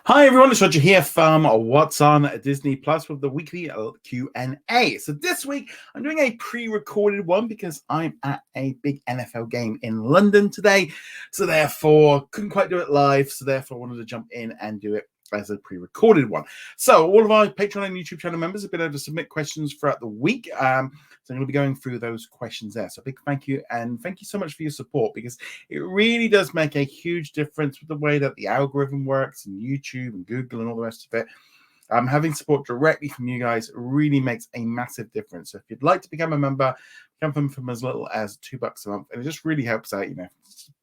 Hi everyone, it's Roger here from What's on Disney Plus with the weekly Q&A. So this week I'm doing a pre-recorded one because I'm at a big NFL game in London today. So therefore couldn't quite do it live. So therefore I wanted to jump in and do it as a pre-recorded one. So all of our Patreon and YouTube channel members have been able to submit questions throughout the week. So I'm going to be going through those questions there. So a big thank you, and thank you so much for your support, because it really does make a huge difference with the way that the algorithm works and YouTube and Google and all the rest of it. Having support directly from you guys really makes a massive difference. So if you'd like to become a member, come from as little as $2 a month, and it just really helps out,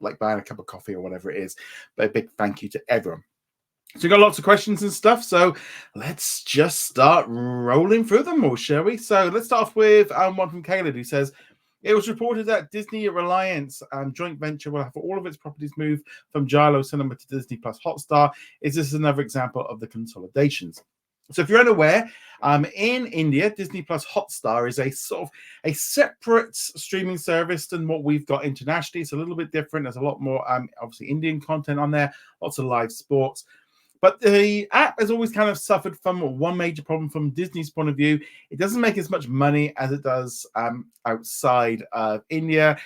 like buying a cup of coffee or whatever it is. But a big thank you to everyone. So we've got lots of questions and stuff, so let's just start rolling through them all, shall we? So let's start off with one from Caleb, who says, it was reported that Disney Reliance joint venture will have all of its properties moved from JioCinema to Disney Plus Hotstar. Is this another example of the consolidations? So if you're unaware, in India, Disney Plus Hotstar is a sort of a separate streaming service than what we've got internationally. It's a little bit different. There's a lot more, obviously, Indian content on there, lots of live sports. But the app has always kind of suffered from one major problem from Disney's point of view. It doesn't make as much money as it does outside of India,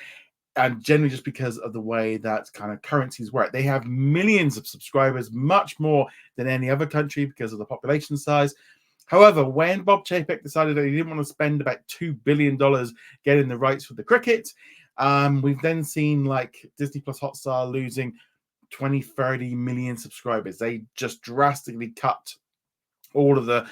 and generally just because of the way that kind of currencies work. They have millions of subscribers, much more than any other country because of the population size. However, when Bob Chapek decided that he didn't want to spend about $2 billion getting the rights for the cricket, we've then seen like Disney Plus Hotstar losing 20-30 million subscribers. They just drastically cut all of the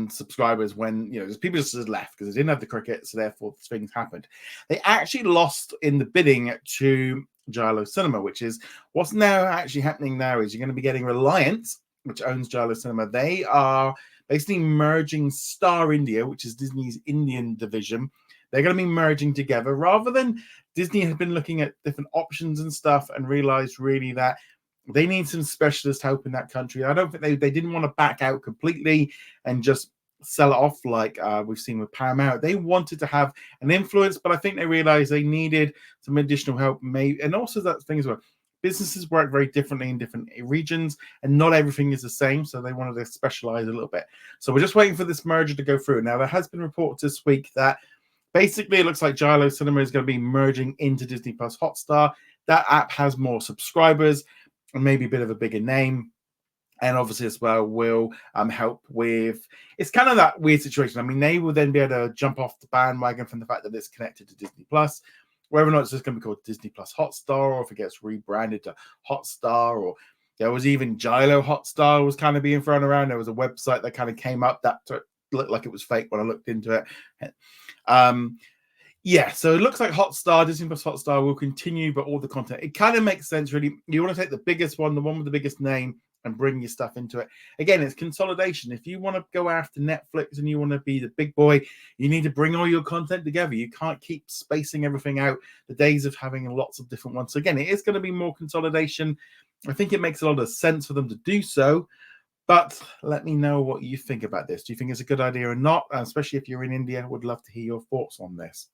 subscribers when there's people just left because they didn't have the cricket, so therefore things happened. They actually lost in the bidding to JioCinema, which is what's now actually happening now is you're going to be getting Reliance, which owns JioCinema. They are basically merging Star India, which is Disney's Indian division. They're going to be merging together, rather than Disney had been looking at different options and stuff and realized really that they need some specialist help in that country. I don't think they didn't want to back out completely and just sell it off like we've seen with Paramount. They wanted to have an influence, but I think they realized they needed some additional help. And also that thing as well, businesses work very differently in different regions, and not everything is the same, so they wanted to specialize a little bit. So we're just waiting for this merger to go through. Now, there has been reports this week that basically it looks like JioCinema is going to be merging into Disney Plus Hotstar. That app has more subscribers and maybe a bit of a bigger name, and obviously as well will help with, it's kind of that weird situation. I mean, they will then be able to jump off the bandwagon from the fact that it's connected to Disney Plus, whether or not it's just going to be called Disney Plus Hotstar, or if it gets rebranded to Hotstar, or there was even Gilo Hotstar was kind of being thrown around. There was a website that kind of came up that looked like it was fake when I looked into it. So it looks like Hotstar, Disney Plus Hotstar will continue, but all the content, it kind of makes sense, really. You want to take the biggest one, the one with the biggest name, and bring your stuff into it. Again, it's consolidation. If you want to go after Netflix and you want to be the big boy, you need to bring all your content together. You can't keep spacing everything out. The days of having lots of different ones. So again, it is going to be more consolidation. I think it makes a lot of sense for them to do so. But let me know what you think about this. Do you think it's a good idea or not? Especially if you're in India, I would love to hear your thoughts on this.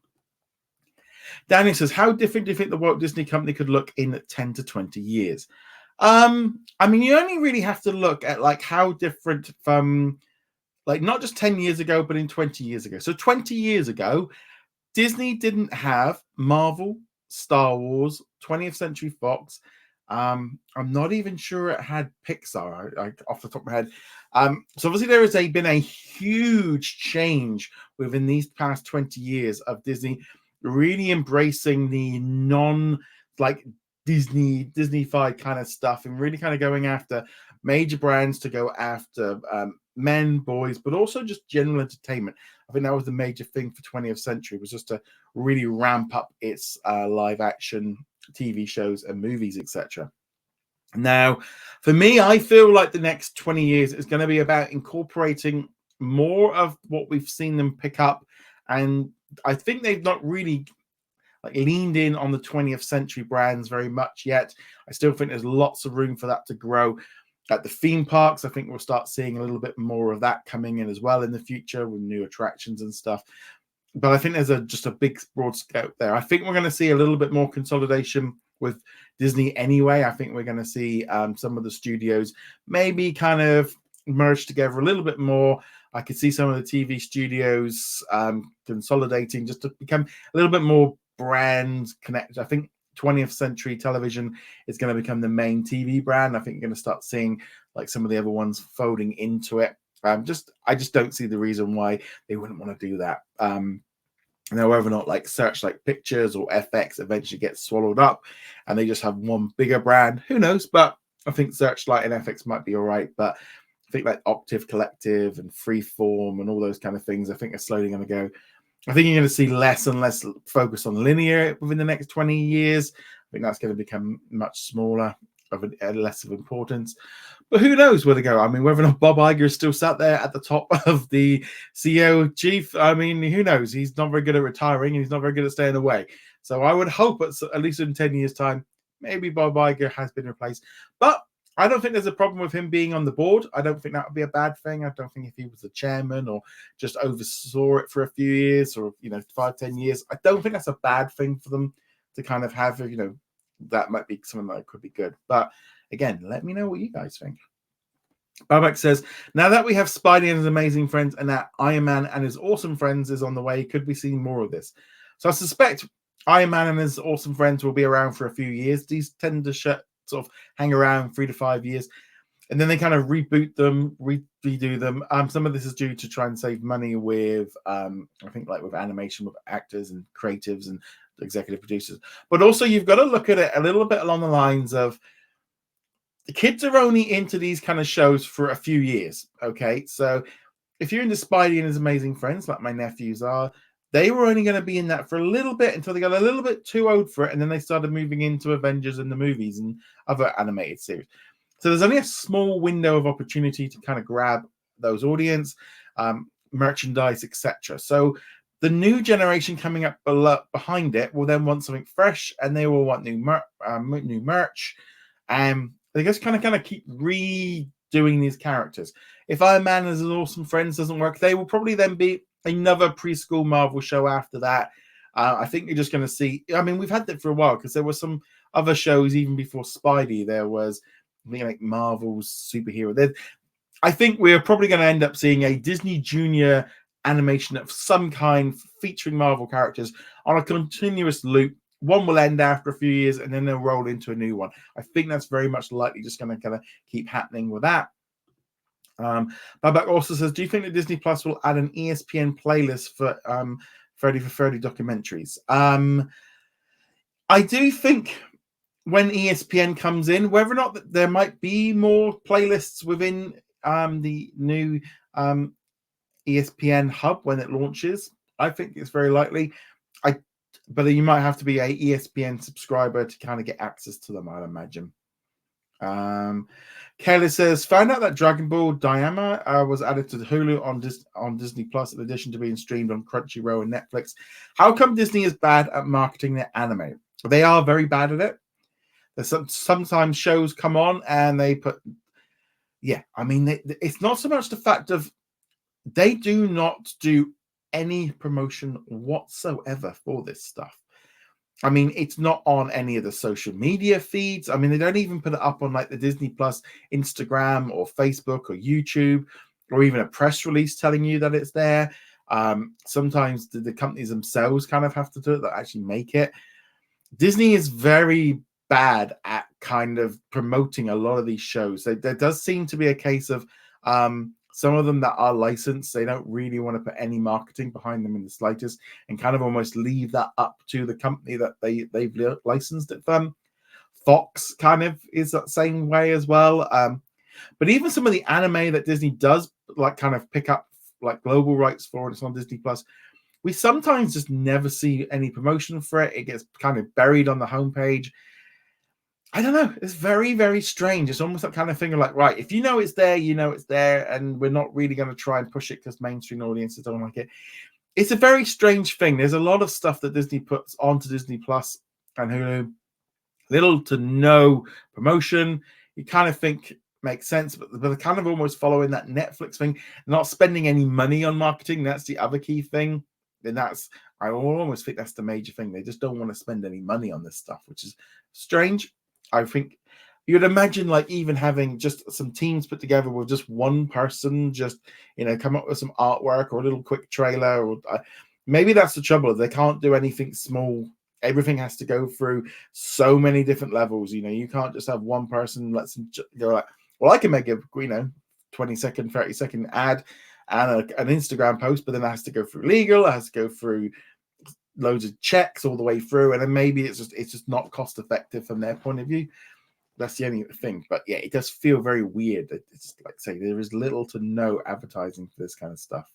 Daniel says, how different do you think the Walt Disney Company could look in 10 to 20 years? I mean, you only really have to look at like how different from like not just 10 years ago, but in 20 years ago. So 20 years ago, Disney didn't have Marvel, Star Wars, 20th Century Fox. I'm not even sure it had Pixar, off the top of my head. So obviously there has been a huge change within these past 20 years of Disney really embracing the Disney-fied kind of stuff, and really kind of going after major brands to go after men, boys, but also just general entertainment. I think that was the major thing for 20th Century, was just to really ramp up its live action TV shows and movies, etc. Now, for me, I feel like the next 20 years is going to be about incorporating more of what we've seen them pick up, and I think they've not really leaned in on the 20th century brands very much yet. I still think there's lots of room for that to grow. At the theme parks, I think we'll start seeing a little bit more of that coming in as well in the future with new attractions and stuff. But I think there's just a big broad scope there. I think we're going to see a little bit more consolidation with Disney anyway. I think we're going to see some of the studios maybe kind of merge together a little bit more. I could see some of the TV studios consolidating just to become a little bit more brand connected. I think 20th Century Television is going to become the main TV brand. I think you're going to start seeing like some of the other ones folding into it. I just don't see the reason why they wouldn't want to do that. Now, whether or not like Searchlight Pictures or FX eventually gets swallowed up and they just have one bigger brand, who knows? But I think Searchlight and FX might be all right. But I think like Octave Collective and Freeform and all those kind of things, I think are slowly going to go. I think you're going to see less and less focus on linear within the next 20 years. I think that's going to become much smaller, less of importance. But who knows where to go? I mean, whether or not Bob Iger is still sat there at the top of the CEO chief, I mean, who knows? He's not very good at retiring and he's not very good at staying away. So I would hope at least in 10 years' time, maybe Bob Iger has been replaced. But I don't think there's a problem with him being on the board. I don't think that would be a bad thing. I don't think if he was the chairman or just oversaw it for a few years or, 5-10 years, I don't think that's a bad thing for them to kind of have, that might be something that could be good. But again, let me know what you guys think. Babak says, now that we have Spidey and his amazing friends and that Iron Man and his awesome friends is on the way, could we see more of this? So I suspect Iron Man and his awesome friends will be around for a few years. These tend to sort of hang around 3 to 5 years. And then they kind of reboot them, redo them. Some of this is due to try and save money with, I think, like with animation, with actors and creatives and executive producers. But also you've got to look at it a little bit along the lines of the kids are only into these kind of shows for a few years, okay? So if you're into Spidey and his amazing friends, like my nephews are, they were only going to be in that for a little bit until they got a little bit too old for it, and then they started moving into Avengers and the movies and other animated series. So there's only a small window of opportunity to kind of grab those audience, merchandise, etc. So the new generation coming up behind it will then want something fresh, and they will want new merch. They just kind of keep redoing these characters. If Iron Man and his awesome friends doesn't work, they will probably then be another preschool Marvel show after that. I think you're just going to see. I mean, we've had that for a while because there were some other shows even before Spidey. There was like Marvel's superhero. I think we're probably going to end up seeing a Disney Junior animation of some kind featuring Marvel characters on a continuous loop. One will end after a few years and then they'll roll into a new one. I think that's very much likely just going to kind of keep happening with that. Babak also says, do you think that Disney Plus will add an ESPN playlist for 30 for 30 documentaries? I do think when ESPN comes in, whether or not there might be more playlists within the new ESPN hub when it launches, I think it's very likely. But you might have to be a ESPN subscriber to kind of get access to them, I'd imagine. Kayla says, found out that Dragon Ball Daima was added to the Hulu on Disney Plus in addition to being streamed on Crunchyroll and Netflix. How come Disney is bad at marketing their anime? They are very bad at it. There's sometimes shows come on and they put, it's not so much the fact of they do not do any promotion whatsoever for this stuff. I mean, it's not on any of the social media feeds. I mean, they don't even put it up on like the Disney Plus Instagram or Facebook or YouTube or even a press release telling you that it's there. Sometimes the companies themselves kind of have to do it, that actually make it. Disney is very bad at kind of promoting a lot of these shows. There does seem to be a case of some of them that are licensed, they don't really want to put any marketing behind them in the slightest and kind of almost leave that up to the company that they've licensed it from. Fox kind of is that same way as well. But even some of the anime that Disney does like kind of pick up like global rights for, and it's on Disney Plus, we sometimes just never see any promotion for it. It gets kind of buried on the homepage. I don't know. It's very, very strange. It's almost that kind of thing of like, right, if you know it's there, you know it's there, and we're not really going to try and push it because mainstream audiences don't like it. It's a very strange thing. There's a lot of stuff that Disney puts onto Disney Plus and Hulu. Little to no promotion. You kind of think makes sense, but they're kind of almost following that Netflix thing, not spending any money on marketing. That's the other key thing. And I almost think that's the major thing. They just don't want to spend any money on this stuff, which is strange. I think you'd imagine like even having just some teams put together with just one person, just, come up with some artwork or a little quick trailer. Or maybe that's the trouble. They can't do anything small. Everything has to go through so many different levels. You can't just have one person let's go like, well, I can make a 20-second, 30-second ad and an Instagram post, but then it has to go through legal. It has to go through loads of checks all the way through, and then maybe it's just not cost effective from their point of view. That's the only thing. But yeah, it does feel very weird. It's like I say, there is little to no advertising for this kind of stuff.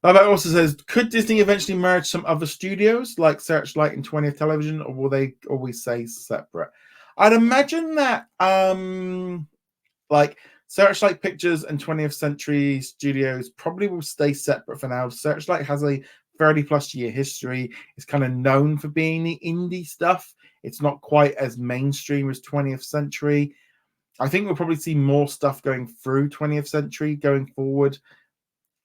Baba also says, could Disney eventually merge some other studios like Searchlight and 20th Television, or will they always stay separate? I'd imagine that like Searchlight Pictures and 20th Century Studios probably will stay separate for now. Searchlight has a 30+ year history. It's kind of known for being the indie stuff. It's not quite as mainstream as 20th Century. I think we'll probably see more stuff going through 20th Century going forward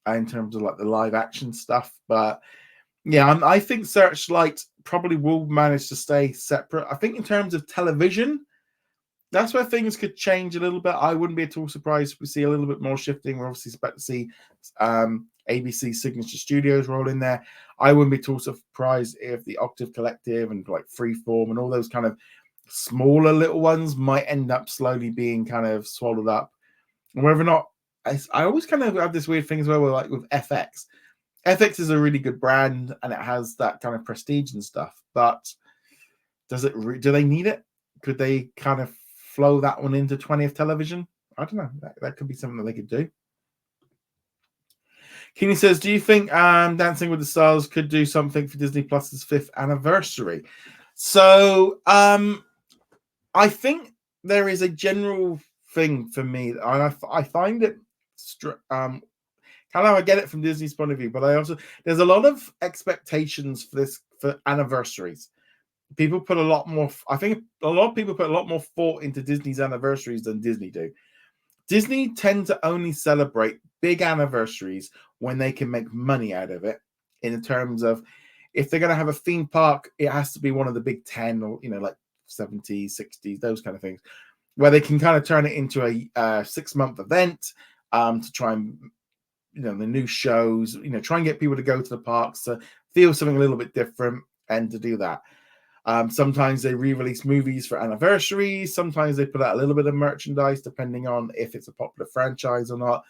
in terms of like the live action stuff. But yeah, I think Searchlight probably will manage to stay separate. I think in terms of television, that's where things could change a little bit. I wouldn't be at all surprised if we see a little bit more shifting. We're obviously expect to see ABC Signature Studios roll in there. I wouldn't be at all surprised if the Octave Collective and like Freeform and all those kind of smaller little ones might end up slowly being kind of swallowed up. And whether or not, I always kind of have this weird thing as well, like with FX. FX is a really good brand and it has that kind of prestige and stuff, but do they need it? Could they kind of flow that one into 20th Television? I don't know. That could be something that they could do. Keeney says, do you think Dancing with the Stars could do something for Disney Plus's 5th anniversary? So I think there is a general thing for me. I find it kind of, I get it from Disney's point of view, but there's a lot of expectations for anniversaries. People put a lot more, I think a lot of people put a lot more thought into Disney's anniversaries than Disney do. Disney tend to only celebrate big anniversaries when they can make money out of it, in terms of if they're going to have a theme park, it has to be one of the big 10 or, like 70s, 60s, those kind of things, where they can kind of turn it into a 6-month event to try and, the new shows, try and get people to go to the parks to feel something a little bit different and to do that. Sometimes they re-release movies for anniversaries. Sometimes they put out a little bit of merchandise, depending on if it's a popular franchise or not.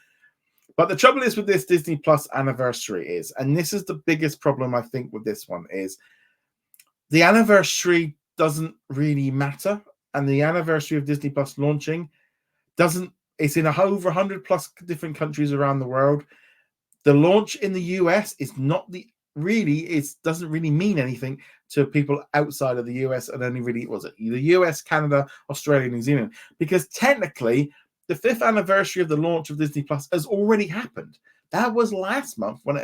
But the trouble is with this Disney Plus anniversary is, and this is the biggest problem I think with this one, is the anniversary doesn't really matter. And the anniversary of Disney Plus launching it's in over 100+ different countries around the world. The launch in the US is not doesn't really mean anything to people outside of the US, and only really the US, Canada, Australia, New Zealand, because technically the 5th anniversary of the launch of Disney Plus has already happened. That was last month when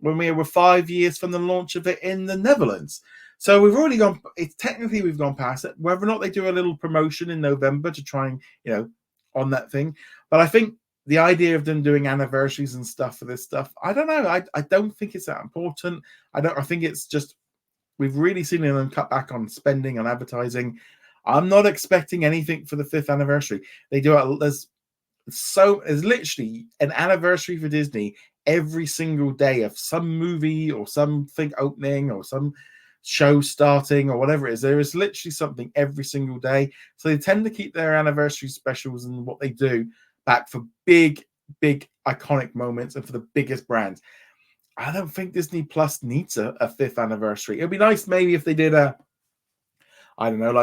when we were 5 years from the launch of it in the Netherlands. So we've already we've gone past it. Whether or not they do a little promotion in November to try and, on that thing. But I think the idea of them doing anniversaries and stuff for this stuff, I don't know. I don't think it's that important. I think it's just, we've really seen them cut back on spending on advertising. I'm not expecting anything for the 5th anniversary. They do it. There's literally an anniversary for Disney every single day of some movie or something opening or some show starting or whatever it is. There is literally something every single day. So they tend to keep their anniversary specials and what they do back for big iconic moments and for the biggest brands. I don't think Disney Plus needs a 5th anniversary. It'd be nice maybe if they did like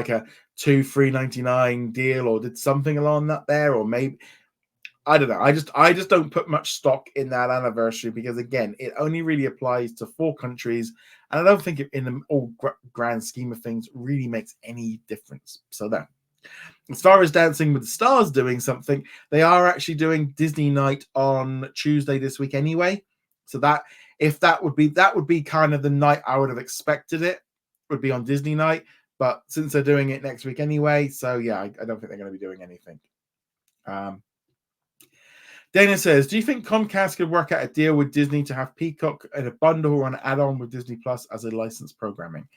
a $2-3.99 deal, or did something along that there, or maybe, I don't know. I just don't put much stock in that anniversary, because again, it only really applies to 4 countries, and I don't think it, in the all grand scheme of things, really makes any difference. So there. As far as Dancing with the Stars doing something, they are actually doing Disney Night on Tuesday this week anyway. So that would be kind of the night I would have expected it would be on Disney Night. But since they're doing it next week anyway, so yeah, I don't think they're going to be doing anything. Dana says, do you think Comcast could work out a deal with Disney to have Peacock in a bundle or an add-on with Disney Plus as a licensed programming?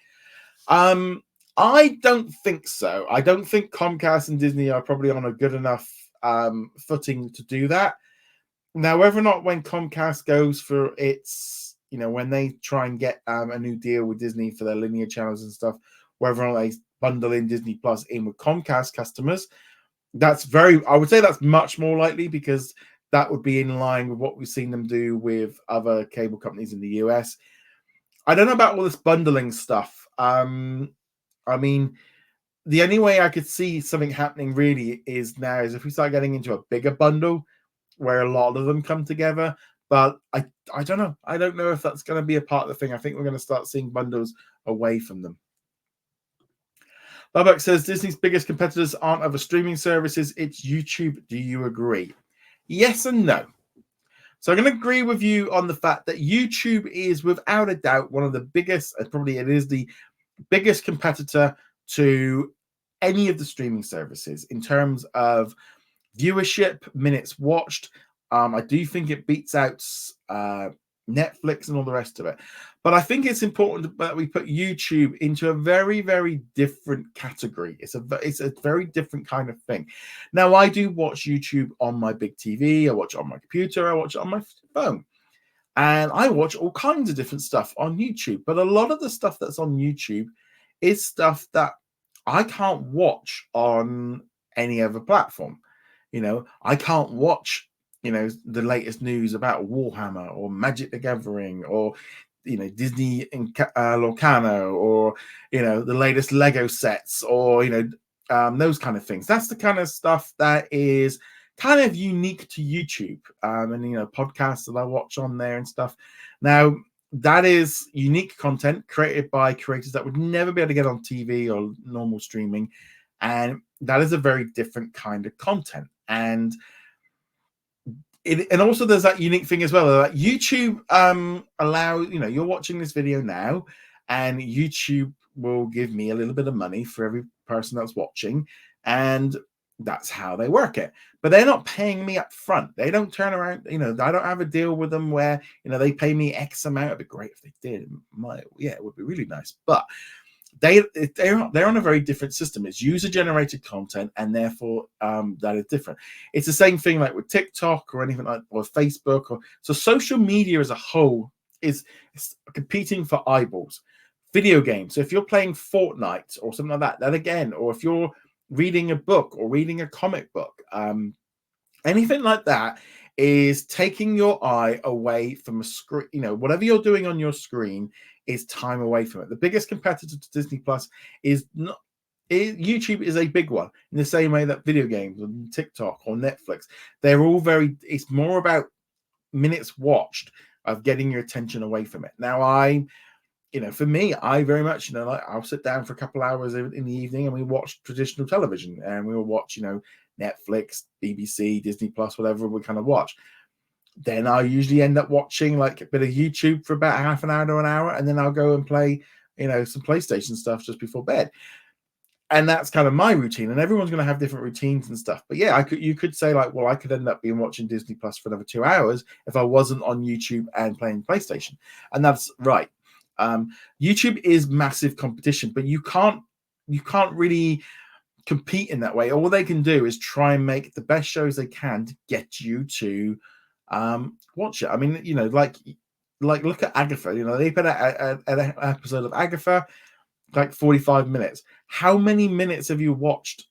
I don't think so. I don't think Comcast and Disney are probably on a good enough footing to do that. Now, whether or not when Comcast goes for its, when they try and get a new deal with Disney for their linear channels and stuff, whether or not they bundle in Disney Plus in with Comcast customers, I would say that's much more likely, because that would be in line with what we've seen them do with other cable companies in the US. I don't know about all this bundling stuff. I mean, the only way I could see something happening really is if we start getting into a bigger bundle where a lot of them come together. But I don't know. I don't know if that's going to be a part of the thing. I think we're going to start seeing bundles away from them. Babak says Disney's biggest competitors aren't other streaming services, it's YouTube. Do you agree? Yes and no. So I'm going to agree with you on the fact that YouTube is without a doubt one of the biggest, and probably it is the biggest competitor to any of the streaming services in terms of viewership, minutes watched. I do think it beats out Netflix and all the rest of it. But I think it's important that we put YouTube into a very, very different category. It's a very different kind of thing. Now, I do watch YouTube on my big TV. I watch it on my computer. I watch it on my phone. And I watch all kinds of different stuff on YouTube. But a lot of the stuff that's on YouTube is stuff that I can't watch on any other platform. I can't watch, the latest news about Warhammer or Magic the Gathering or, Disney in Lorcano or, the latest Lego sets or, those kind of things. That's the kind of stuff that is kind of unique to YouTube and, podcasts that I watch on there and stuff. Now, that is unique content created by creators that would never be able to get on TV or normal streaming. And that is a very different kind of content. And also there's that unique thing as well that YouTube allows, you're watching this video now and YouTube will give me a little bit of money for every person that's watching. And that's how they work it. But they're not paying me up front. They don't turn around, I don't have a deal with them where, they pay me X amount. It'd be great if they did. It would be really nice. But they're on a very different system. It's user-generated content, and therefore that is different. It's the same thing like with TikTok or anything like, or Facebook. So social media as a whole is competing for eyeballs. Video games. So if you're playing Fortnite or something like that again, or if you're reading a book or reading a comic book, anything like that is taking your eye away from a screen. Whatever you're doing on your screen is time away from it. The biggest competitor to Disney Plus is not YouTube. Is a big one in the same way that video games or TikTok or Netflix, they're all it's more about minutes watched of getting your attention away from it. Now for me, I very much, I'll sit down for a couple hours in the evening and we watch traditional television, and we will watch, Netflix, BBC, Disney Plus, whatever we kind of watch. Then I usually end up watching like a bit of YouTube for about half an hour to an hour, and then I'll go and play, some PlayStation stuff just before bed. And that's kind of my routine, and everyone's going to have different routines and stuff. But yeah, you could say like, well, I could end up being watching Disney Plus for another 2 hours if I wasn't on YouTube and playing PlayStation. And that's right. YouTube is massive competition, but you can't really compete in that way. All they can do is try and make the best shows they can to get you to watch it. I mean, like look at Agatha. They put out an episode of Agatha, like 45 minutes. How many minutes have you watched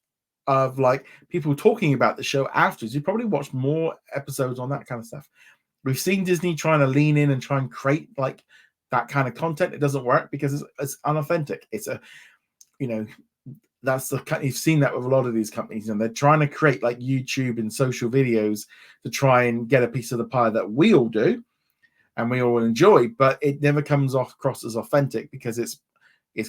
of like people talking about the show afterwards? You probably watched more episodes on that kind of stuff. We've seen Disney trying to lean in and try and create like that kind of content. It doesn't work because it's unauthentic. It's that's you've seen that with a lot of these companies, and they're trying to create like YouTube and social videos to try and get a piece of the pie that we all do and we all enjoy, but it never comes across as authentic because it's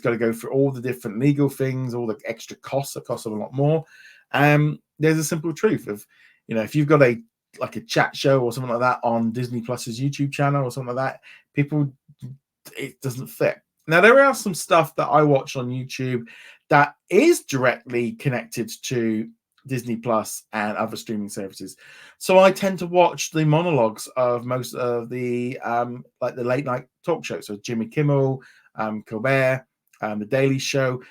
got to go through all the different legal things, all the extra costs that cost them a lot more. There's a simple truth of, if you've got a chat show or something like that on Disney Plus's YouTube channel or something like that, it doesn't fit. Now, there are some stuff that I watch on YouTube that is directly connected to Disney Plus and other streaming services. So I tend to watch the monologues of most of the like the late night talk shows. So Jimmy Kimmel, Colbert, The Daily Show.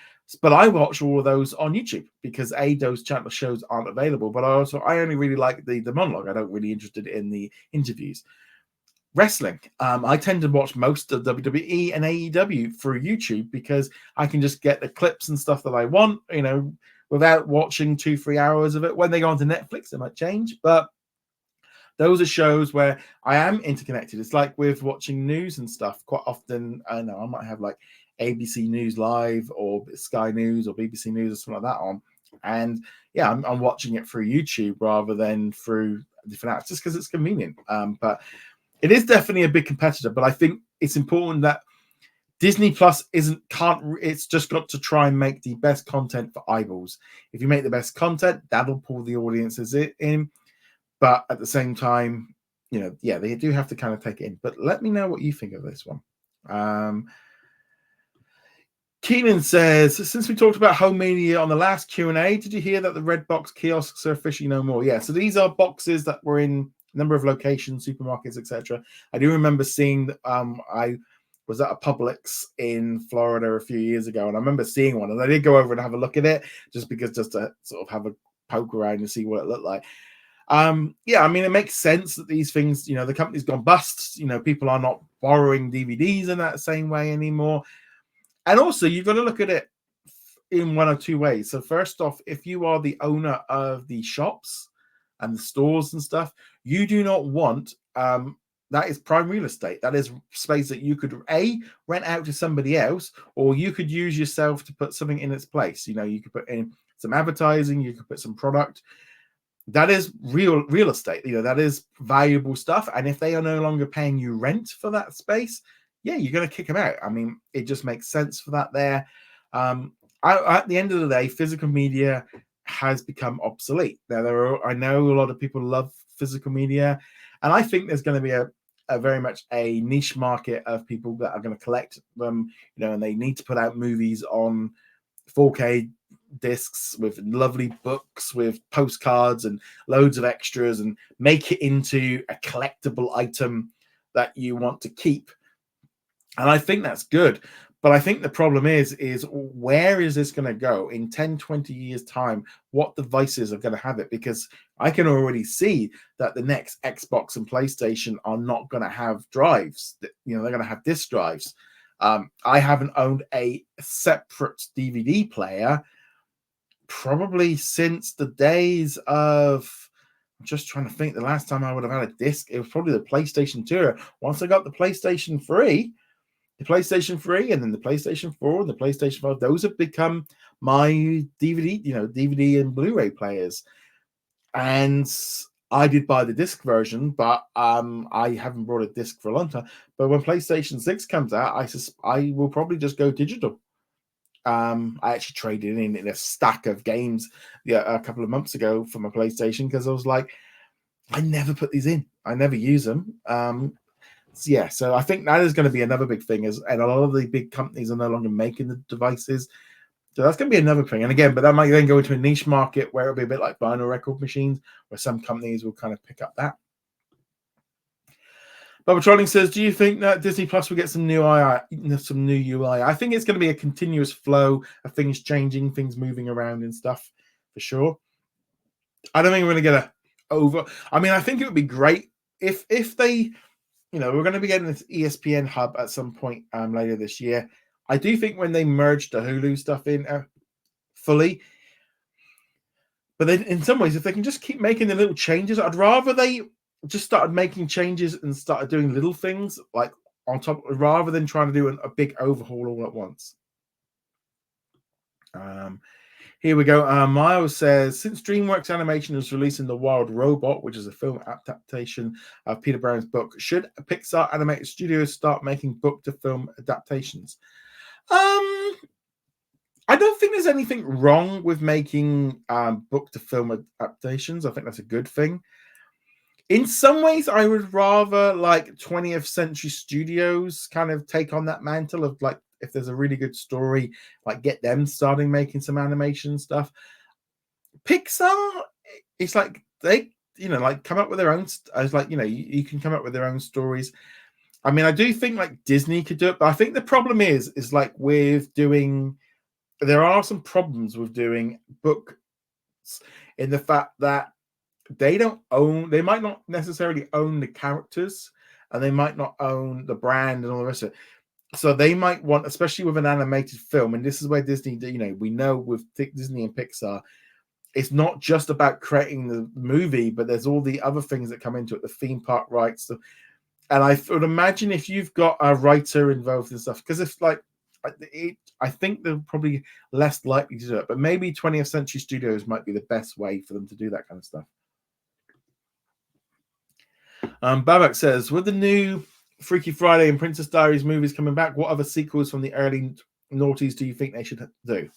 But I watch all of those on YouTube because those channel shows aren't available. But I only really like the monologue. I don't really interested in the interviews. Wrestling. I tend to watch most of WWE and AEW through YouTube because I can just get the clips and stuff that I want, without watching 2-3 hours of it. When they go onto Netflix, it might change, but those are shows where I am interconnected. It's like with watching news and stuff. Quite often, I know I might have like ABC News Live or Sky News or BBC News or something like that on, and yeah, I'm watching it through YouTube rather than through different apps, just because it's convenient. But it is definitely a big competitor, but I think it's important that Disney Plus it's just got to try and make the best content for eyeballs. If you make the best content, that'll pull the audiences in. But at the same time, they do have to kind of take it in. But let me know what you think of this one. Keenan says, since we talked about home media on the last Q&A, did you hear that the red box kiosks are officially no more? Yeah, so these are boxes that were in a number of locations, supermarkets, etc. I do remember seeing, I was at a Publix in Florida a few years ago, and I remember seeing one, and I did go over and have a look at it, just to sort of have a poke around and see what it looked like. Yeah, I mean, it makes sense that these things, the company's gone bust, people are not borrowing DVDs in that same way anymore. And also, you've got to look at it in one of two ways. So first off, if you are the owner of the shops and the stores and stuff, you do not want, that is prime real estate. That is space that you could, rent out to somebody else, or you could use yourself to put something in its place. You could put in some advertising, you could put some product. That is real estate. That is valuable stuff. And if they are no longer paying you rent for that space, yeah, you're going to kick them out. I mean, it just makes sense for that there. At the end of the day, physical media has become obsolete. Now, I know a lot of people love physical media, and I think there's going to be a very much a niche market of people that are going to collect them, and they need to put out movies on 4K discs with lovely books with postcards and loads of extras and make it into a collectible item that you want to keep. And I think that's good. But I think the problem is where is this going to go in 10, 20 years time? What devices are going to have it? Because I can already see that the next Xbox and PlayStation are not going to have drives. They're going to have disk drives. I haven't owned a separate DVD player probably since the days of, I'm just trying to think, the last time I would have had a disc, it was probably the PlayStation 2. Once I got the PlayStation 3, and then the PlayStation 4 and the PlayStation 5, those have become my DVD and Blu-ray players. And I did buy the disc version, but I haven't bought a disc for a long time. But when PlayStation 6 comes out, I will probably just go digital. I actually traded in a stack of games a couple of months ago for my PlayStation because I was like, I never put these in. I never use them. So I think that is going to be another big thing, and a lot of the big companies are no longer making the devices. So that's going to be another thing. And again, but that might then go into a niche market where it'll be a bit like vinyl record machines, where some companies will kind of pick up that. Bubba Trolling says, do you think that Disney Plus will get some new UI? I think it's going to be a continuous flow of things changing, things moving around and stuff, for sure. I don't think we're going to get I think it would be great if they, we're going to be getting this ESPN hub at some point later this year. I do think when they merge the Hulu stuff in fully, but then in some ways, if they can just keep making the little changes, I'd rather they just started making changes and started doing little things like on top, rather than trying to do a big overhaul all at once. Here we go. Miles says, since DreamWorks Animation is releasing The Wild Robot, which is a film adaptation of Peter Brown's book, should Pixar animated studios start making book-to-film adaptations? I don't think there's anything wrong with making book-to-film adaptations. I think that's a good thing. In some ways, I would rather like 20th Century Studios kind of take on that mantle of like, if there's a really good story, like get them starting making some animation stuff. Pixar, it's like they, like come up with their own. It's like you can come up with their own stories. I mean, I do think like Disney could do it, but I think the problem is like with doing. There are some problems with doing books in the fact that they might not necessarily own the characters, and they might not own the brand and all the rest of it. So they might want, especially with an animated film, and this is where Disney, we know with Disney and Pixar, it's not just about creating the movie, but there's all the other things that come into it, the theme park rights. And I would imagine if you've got a writer involved in stuff, because if like, I think they're probably less likely to do it, but maybe 20th Century Studios might be the best way for them to do that kind of stuff. Babak says, with the new Freaky Friday and Princess Diaries movies coming back, what other sequels from the early noughties do you think they should do?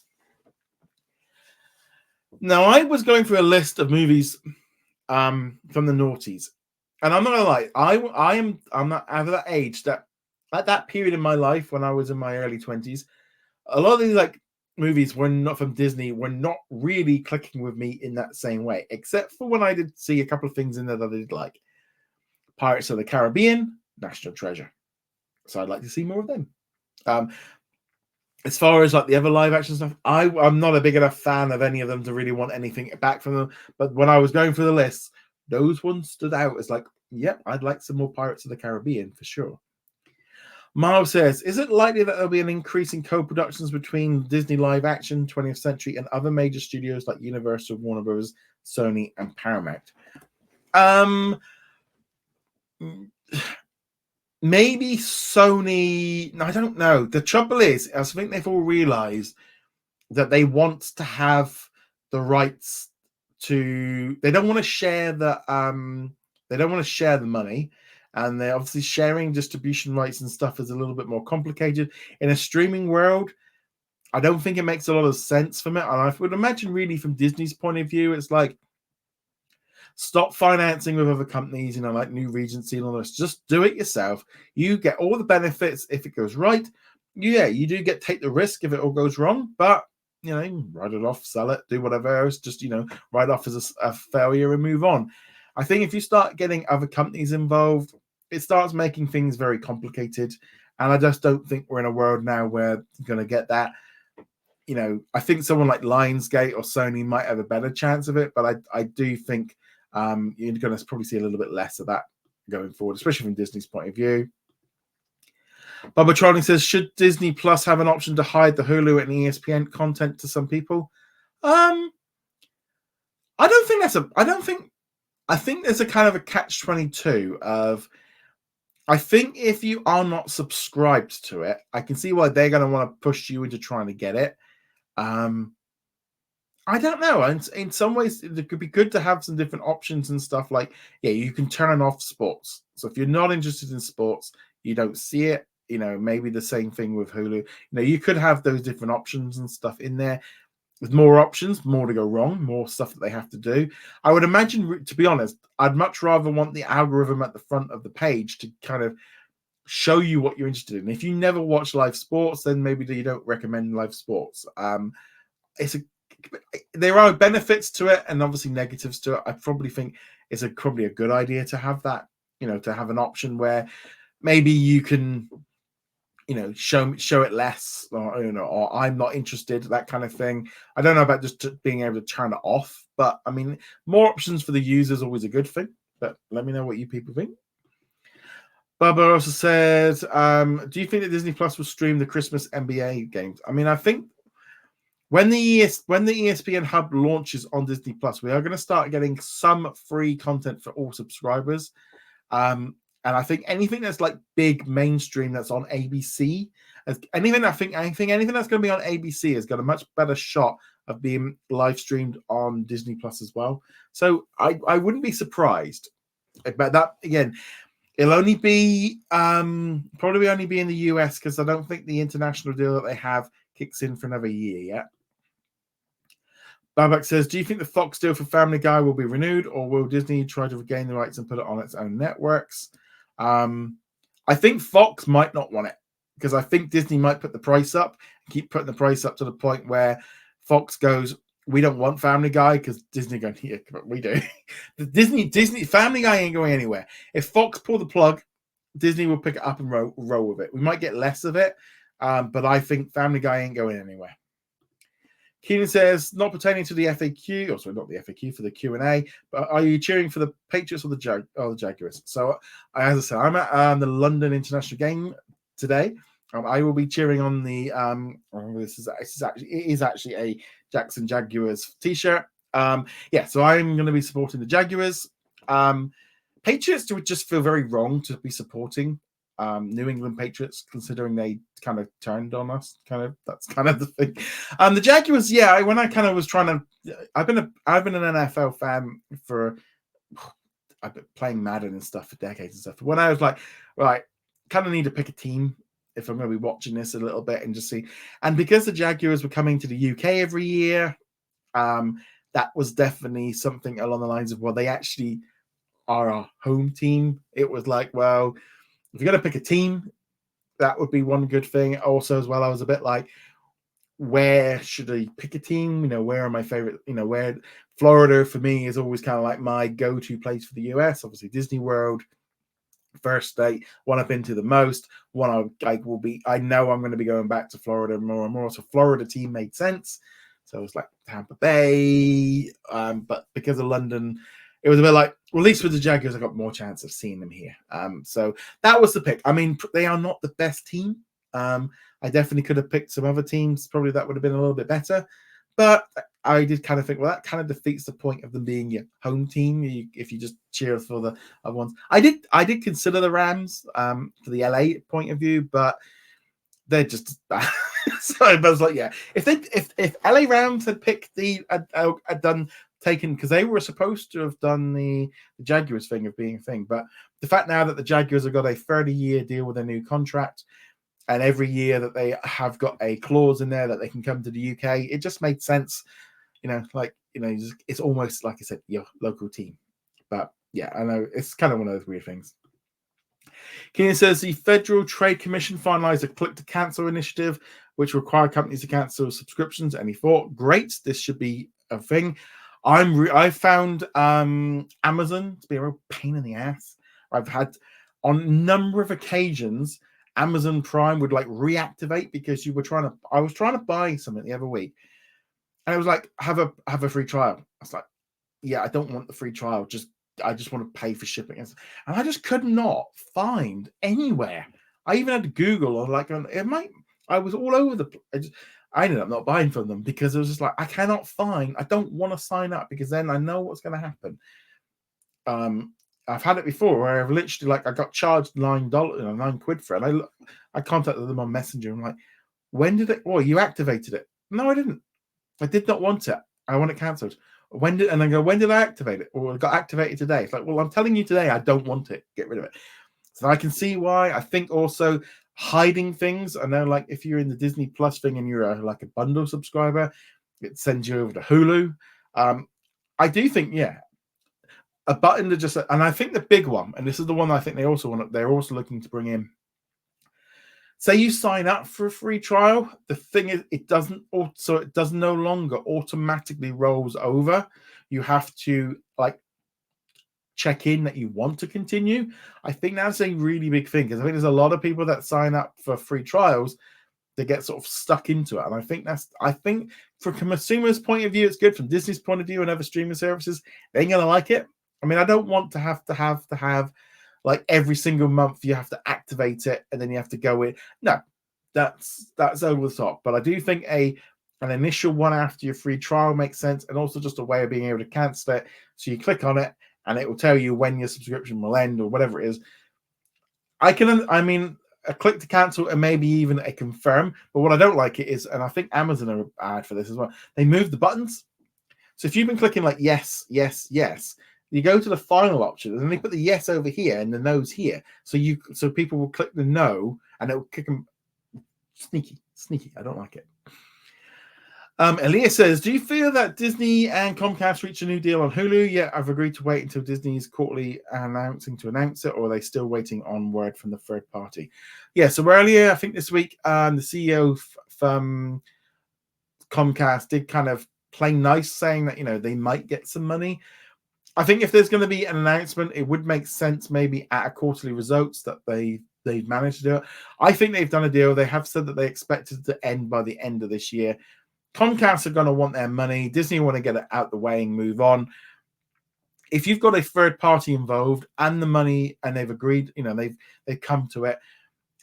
Now, I was going through a list of movies from the noughties, and I'm not gonna lie, I'm not out of that age that at that period in my life when I was in my early 20s, a lot of these like movies were not from Disney, were not really clicking with me in that same way, except for when I did see a couple of things in there that I did like. Pirates of the Caribbean, National Treasure. So I'd like to see more of them. As far as like the other live action stuff, I'm not a big enough fan of any of them to really want anything back from them. But when I was going through the list, those ones stood out as like, yep, I'd like some more Pirates of the Caribbean for sure. Miles says, is it likely that there'll be an increase in co-productions between Disney live action, 20th Century, and other major studios like Universal, Warner Bros., Sony, and Paramount? Maybe Sony. No, I don't know. The trouble is, I think they've all realized that they want to have the rights to. They don't want to share the. They don't want to share the money, and they're obviously sharing distribution rights and stuff is a little bit more complicated in a streaming world. I don't think it makes a lot of sense from it, and I would imagine, really, from Disney's point of view, it's like, stop financing with other companies, like New Regency and all this. Just do it yourself. You get all the benefits if it goes right. Yeah, you do take the risk if it all goes wrong, but write it off, sell it, do whatever else. Just write off as a failure and move on. I think if you start getting other companies involved, it starts making things very complicated, and I just don't think we're in a world now where you're going to get that. I think someone like Lionsgate or Sony might have a better chance of it, but I do think you're going to probably see a little bit less of that going forward, especially from Disney's point of view. Bubba Trolling says, should Disney Plus have an option to hide the Hulu and ESPN content to some people? I think there's a kind of a catch-22 of, I think if you are not subscribed to it, I can see why they're going to want to push you into trying to get it. I don't know. In some ways, it could be good to have some different options and stuff. Like, yeah, you can turn off sports. So if you're not interested in sports, you don't see it. Maybe the same thing with Hulu. You could have those different options and stuff in there. With more options, more to go wrong, more stuff that they have to do. I would imagine, to be honest, I'd much rather want the algorithm at the front of the page to kind of show you what you're interested in. If you never watch live sports, then maybe you don't recommend live sports. There are benefits to it and obviously negatives to it. I probably think it's probably a good idea to have that, to have an option where maybe you can, show it less, or or I'm not interested, that kind of thing. I don't know about just being able to turn it off, but I mean, more options for the user is always a good thing. But let me know what you people think. Bubba also said, do you think that Disney Plus will stream the Christmas NBA games? I mean, I think when the ESPN Hub launches on Disney Plus, we are going to start getting some free content for all subscribers. And I think anything that's like big mainstream that's on ABC, anything that's going to be on ABC has got a much better shot of being live streamed on Disney Plus as well. So I wouldn't be surprised. But that, again, it'll only be probably only be in the US, because I don't think the international deal that they have kicks in for another year yet. Babak says, do you think the Fox deal for Family Guy will be renewed, or will Disney try to regain the rights and put it on its own networks? I think Fox might not want it, because I think Disney might put the price up and keep putting the price up to the point where Fox goes, we don't want Family Guy because Disney going, yeah, but we do. The Disney Family Guy ain't going anywhere. If Fox pull the plug, Disney will pick it up and roll with it. We might get less of it, but I think Family Guy ain't going anywhere. Keenan says, not pertaining to the FAQ, or sorry, not the FAQ, for the Q&A, but are you cheering for the Patriots or the Jaguars? So, as I said, I'm at the London International game today. I will be cheering on the. It is actually a Jackson Jaguars t-shirt. So I'm going to be supporting the Jaguars. Patriots would just feel very wrong to be supporting New England Patriots, considering they kind of turned on us. That's kind of the thing. The Jaguars, when I kind of was trying to, I've been an NFL fan for, I've been playing Madden and stuff for decades and stuff. When I was like, right, kind of need to pick a team if I'm going to be watching this a little bit and just see. And because the Jaguars were coming to the UK every year, that was definitely something along the lines of, well, they actually are our home team. It was like, well, if you're going to pick a team, that would be one good thing. Also, as well, I was a bit like, where should I pick a team? Where are my favorite? Where Florida for me is always kind of like my go-to place for the US. Obviously, Disney World, first state, one I've been to the most, one I know I'm going to be going back to Florida more and more. So Florida team made sense. So it was like Tampa Bay, but because of London, it was a bit like, well, at least with the Jaguars, I got more chance of seeing them here. So that was the pick. I mean, they are not the best team. I definitely could have picked some other teams. Probably that would have been a little bit better. But I did kind of think, well, that kind of defeats the point of them being your home team if you just cheer for the other ones. I did consider the Rams for the LA point of view, but they're just bad. So I was like, yeah, if LA Rams had picked taken, because they were supposed to have done the Jaguars thing of being a thing, but the fact now that the Jaguars have got a 30-year deal with a new contract, and every year that they have got a clause in there that they can come to the UK, it just made sense. It's almost like I said, your local team. But yeah, I know it's kind of one of those weird things. Keenan says the Federal Trade Commission finalized a click to cancel initiative, which required companies to cancel subscriptions. Any thought? Great. This should be a thing. I found Amazon to be a real pain in the ass. I've had on a number of occasions Amazon Prime would like reactivate because I was trying to buy something the other week, and it was like, have a free trial. I was like, yeah, I don't want the free trial. I just want to pay for shipping. And I just could not find anywhere. I even had to Google or I was all over the place. I ended up not buying from them because it was just like, I don't want to sign up because then I know what's going to happen. I've had it before where I've literally I got charged $9, £9 for it. I contacted them on Messenger. I'm like, when did it? Oh, you activated it? No, I didn't. I did not want it. I want it cancelled. When did I activate it? Or it got activated today. It's like, well, I'm telling you today, I don't want it. Get rid of it. So I can see why. I think also hiding things. I know, like if you're in the Disney Plus thing and you're a bundle subscriber, it sends you over to Hulu. I do think, a button to just, and I think the big one, and this is the one I think they're also looking to bring in. Say you sign up for a free trial, the thing is, it does no longer automatically rolls over. You have to check in that you want to continue. I think that's a really big thing because I think there's a lot of people that sign up for free trials, they get sort of stuck into it. And I think from a consumer's point of view, it's good. From Disney's point of view and other streaming services, they ain't gonna like it. I mean, I don't want to have like every single month you have to activate it and then you have to go in. No, that's over the top. But I do think an initial one after your free trial makes sense, and also just a way of being able to cancel it. So you click on it and it will tell you when your subscription will end or whatever it is. A click to cancel and maybe even a confirm. But what I don't like it is, and I think Amazon are bad for this as well, they move the buttons. So if you've been clicking like yes, yes, yes, you go to the final option and they put the yes over here and the no's here. So people will click the no and it will kick them. Sneaky. I don't like it. Elias says, do you feel that Disney and Comcast reach a new deal on Hulu? Yeah, I've agreed to wait until Disney's quarterly announcing to announce it, or are they still waiting on word from the third party? Yeah, so earlier, I think this week, the CEO from Comcast did kind of playing nice, saying that, you know, they might get some money. I think if there's going to be an announcement, it would make sense maybe at a quarterly results that they've managed to do it. I think they've done a deal. They have said that they expected to end by the end of this year. Comcast are going to want their money. Disney want to get it out the way and move on. If you've got a third party involved and the money, and they've agreed, you know, they've come to it.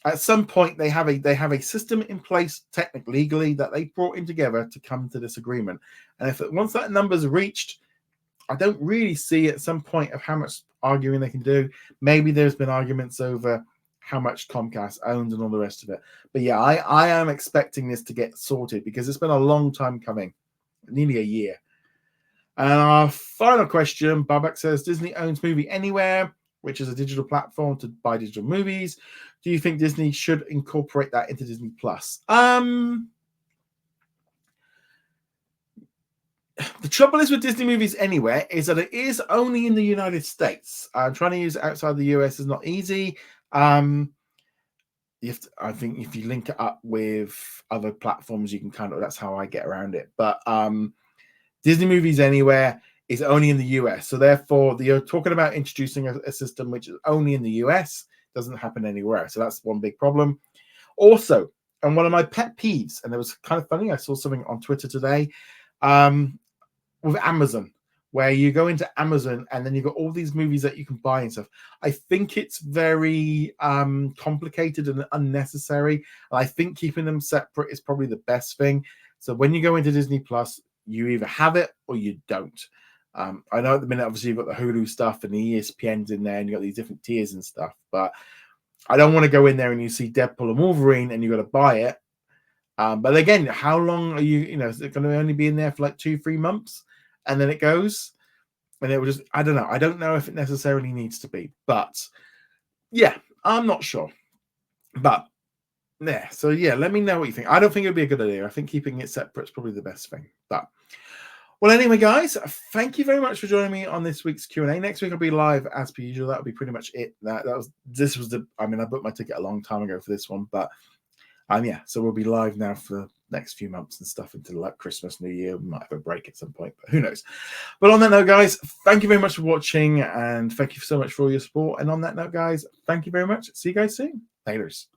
At some point, they have a system in place, technically, legally, that they brought in together to come to this agreement. And if once that number's reached, I don't really see at some point of how much arguing they can do. Maybe there's been arguments over how much Comcast owns and all the rest of it. But yeah, I am expecting this to get sorted because it's been a long time coming, nearly a year. And our final question, Babak says, Disney owns Movie Anywhere, which is a digital platform to buy digital movies. Do you think Disney should incorporate that into Disney Plus? The trouble is with Disney Movies Anywhere is that it is only in the United States. Trying to use it outside the US is not easy. I think if you link it up with other platforms, you can kind of, that's how I get around it. But Disney Movies Anywhere is only in the US. So therefore, you're talking about introducing a system which is only in the US, doesn't happen anywhere. So that's one big problem. Also, and one of my pet peeves, and it was kind of funny, I saw something on Twitter today, with Amazon, where you go into Amazon and then you've got all these movies that you can buy and stuff. I think it's very complicated and unnecessary. And I think keeping them separate is probably the best thing. So when you go into Disney Plus, you either have it or you don't. I know at the minute, obviously, you've got the Hulu stuff and the ESPN's in there and you've got these different tiers and stuff. But I don't want to go in there and you see Deadpool and Wolverine and you've got to buy it. But again, how long are you know, is it going to only be in there for like 2-3 months? And then it goes, and it will just, I don't know. I don't know if it necessarily needs to be, but yeah, I'm not sure. But yeah, so yeah, let me know what you think. I don't think it would be a good idea. I think keeping it separate is probably the best thing. But well, anyway, guys, thank you very much for joining me on this week's Q&A. Next week I'll be live as per usual. That'll be pretty much it. I booked my ticket a long time ago for this one, but yeah, so we'll be live now for the next few months and stuff until like Christmas, New Year. We might have a break at some point, but who knows. But on that note, guys, thank you very much for watching, and thank you so much for all your support. And on that note, guys, thank you very much. See you guys soon. Laters.